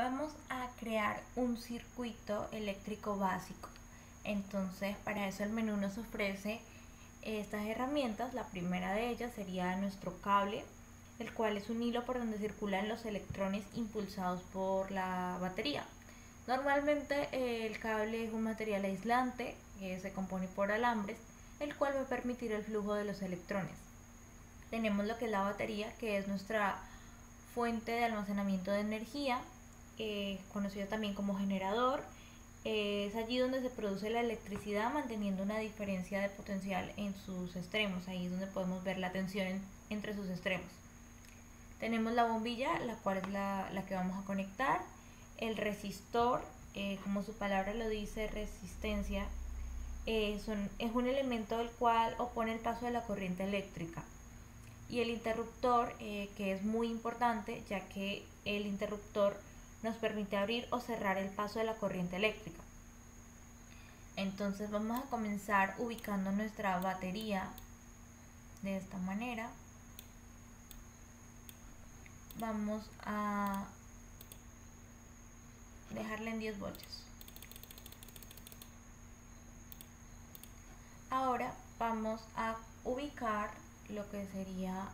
vamos a crear un circuito eléctrico básico. Entonces, para eso el menú nos ofrece estas herramientas. La primera de ellas sería nuestro cable, el cual es un hilo por donde circulan los electrones impulsados por la batería. Normalmente el cable es un material aislante que se compone por alambres, el cual va a permitir el flujo de los electrones. Tenemos lo que es la batería, que es nuestra fuente de almacenamiento de energía, conocida también como generador. Es allí donde se produce la electricidad, manteniendo una diferencia de potencial en sus extremos. Ahí es donde podemos ver la tensión entre sus extremos. Tenemos la bombilla, la cual es la que vamos a conectar. El resistor, como su palabra lo dice, resistencia, es un elemento el cual opone el paso de la corriente eléctrica. Y el interruptor, que es muy importante, ya que el interruptor nos permite abrir o cerrar el paso de la corriente eléctrica. Entonces vamos a comenzar ubicando nuestra batería de esta manera. Vamos a dejarla en 10 voltios. Ahora vamos a ubicar lo que sería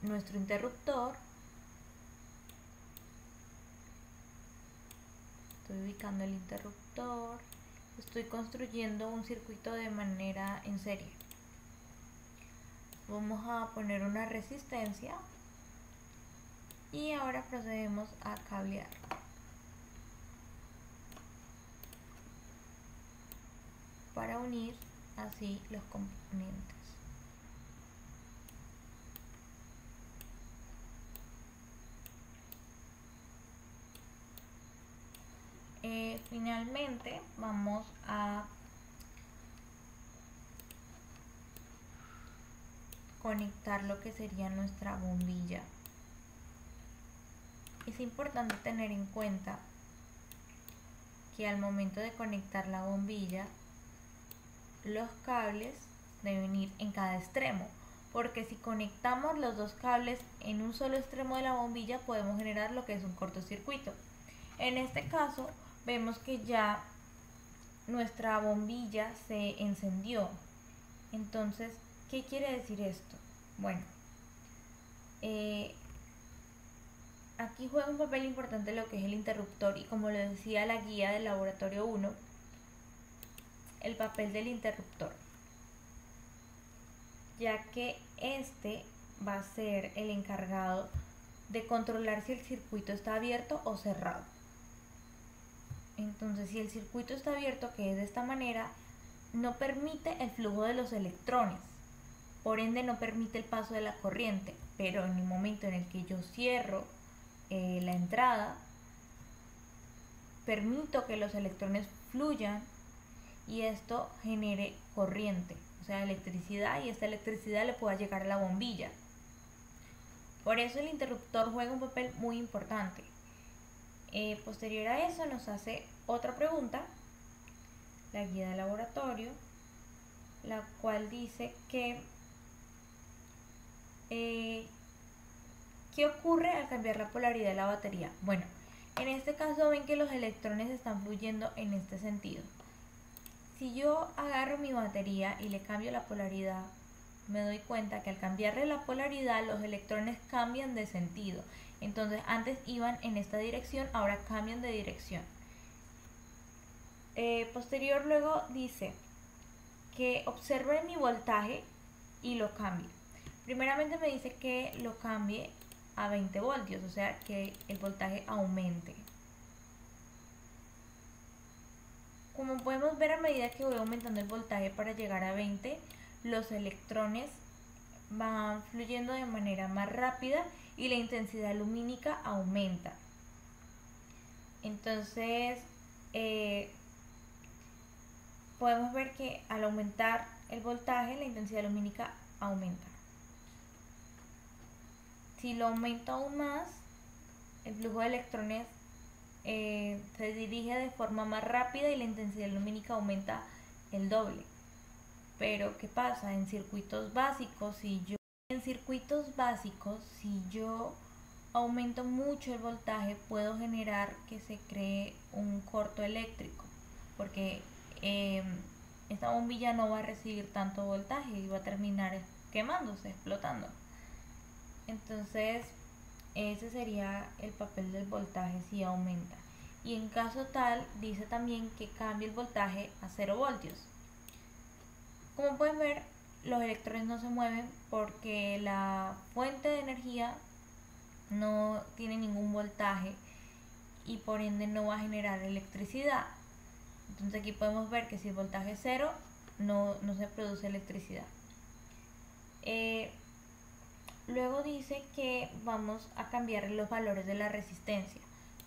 nuestro interruptor. Estoy ubicando el interruptor. Estoy construyendo un circuito de manera en serie. Vamos a poner una resistencia y ahora procedemos a cablear. Para unir así los componentes. Finalmente vamos a conectar lo que sería nuestra bombilla. Es importante tener en cuenta que al momento de conectar la bombilla, los cables deben ir en cada extremo, porque si conectamos los dos cables en un solo extremo de la bombilla podemos generar lo que es un cortocircuito. En este caso vemos que ya nuestra bombilla se encendió. Entonces, ¿qué quiere decir esto? Bueno, aquí juega un papel importante lo que es el interruptor, y como lo decía la guía del laboratorio 1, el papel del interruptor, ya que este va a ser el encargado de controlar si el circuito está abierto o cerrado. Entonces, si el circuito está abierto, que es de esta manera, no permite el flujo de los electrones, por ende no permite el paso de la corriente, pero en el momento en el que yo cierro la entrada, permito que los electrones fluyan y esto genere corriente, o sea, electricidad, y esta electricidad le pueda llegar a la bombilla. Por eso el interruptor juega un papel muy importante. Posterior a eso nos hace otra pregunta, la guía de laboratorio, la cual dice que ¿qué ocurre al cambiar la polaridad de la batería? Bueno, en este caso ven que los electrones están fluyendo en este sentido. Si yo agarro mi batería y le cambio la polaridad, me doy cuenta que al cambiarle la polaridad los electrones cambian de sentido. Entonces antes iban en esta dirección, ahora cambian de dirección. Posterior luego dice que observe mi voltaje y lo cambie. Primeramente me dice que lo cambie a 20 voltios, o sea que el voltaje aumente. Como podemos ver, a medida que voy aumentando el voltaje para llegar a 20, los electrones van fluyendo de manera más rápida y la intensidad lumínica aumenta. Entonces podemos ver que al aumentar el voltaje, la intensidad lumínica aumenta. Si lo aumento aún más, el flujo de electrones se dirige de forma más rápida y la intensidad lumínica aumenta el doble. Pero ¿qué pasa? En circuitos básicos, si yo aumento mucho el voltaje, puedo generar que se cree un corto eléctrico, porque esta bombilla no va a recibir tanto voltaje y va a terminar quemándose, explotando. Entonces, ese sería el papel del voltaje si aumenta. Y en caso tal, dice también que cambie el voltaje a 0 voltios. Como pueden ver, los electrones no se mueven porque la fuente de energía no tiene ningún voltaje y por ende no va a generar electricidad. Entonces aquí podemos ver que si el voltaje es 0, no se produce electricidad. Luego dice que vamos a cambiar los valores de la resistencia.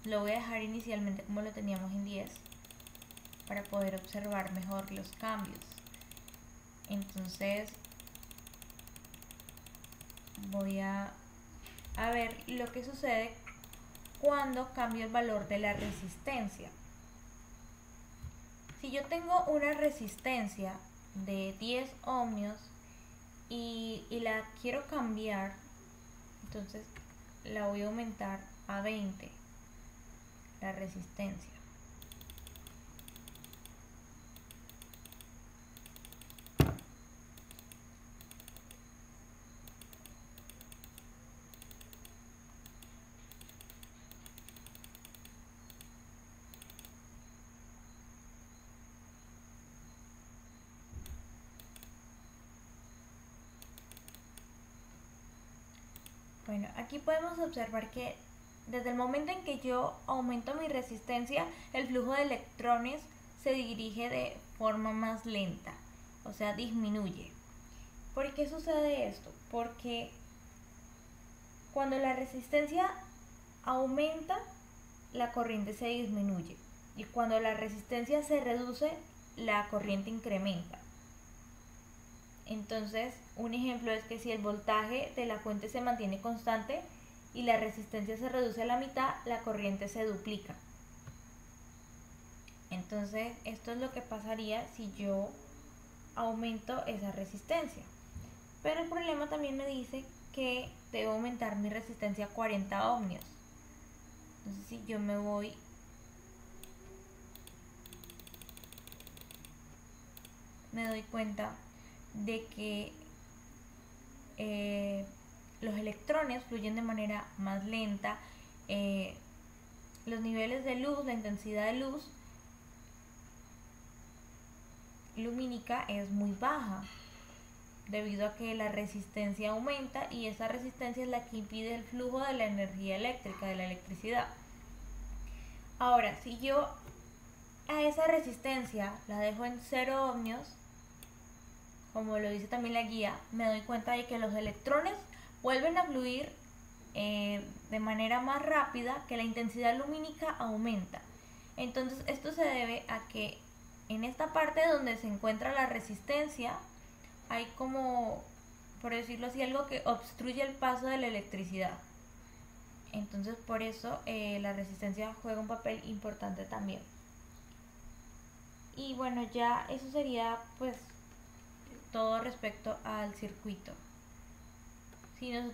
Lo voy a dejar inicialmente como lo teníamos en 10 para poder observar mejor los cambios. Entonces voy a ver lo que sucede cuando cambio el valor de la resistencia. Si yo tengo una resistencia de 10 ohmios y la quiero cambiar, entonces la voy a aumentar a 20, la resistencia. Bueno, aquí podemos observar que desde el momento en que yo aumento mi resistencia, el flujo de electrones se dirige de forma más lenta, o sea, disminuye. ¿Por qué sucede esto? Porque cuando la resistencia aumenta, la corriente se disminuye, y cuando la resistencia se reduce, la corriente incrementa. Entonces, un ejemplo es que si el voltaje de la fuente se mantiene constante y la resistencia se reduce a la mitad, la corriente se duplica. Entonces, esto es lo que pasaría si yo aumento esa resistencia. Pero el problema también me dice que debo aumentar mi resistencia a 40 ohmios. Entonces, si yo me doy cuenta de que los electrones fluyen de manera más lenta, los niveles de luz, la intensidad de luz lumínica es muy baja debido a que la resistencia aumenta y esa resistencia es la que impide el flujo de la energía eléctrica, de la electricidad. Ahora, si yo a esa resistencia la dejo en 0 ohmios, como lo dice también la guía, me doy cuenta de que los electrones vuelven a fluir de manera más rápida, que la intensidad lumínica aumenta. Entonces esto se debe a que en esta parte donde se encuentra la resistencia hay como, por decirlo así, algo que obstruye el paso de la electricidad. Entonces por eso la resistencia juega un papel importante también. Y bueno, ya eso sería pues todo respecto al circuito. Si nosotros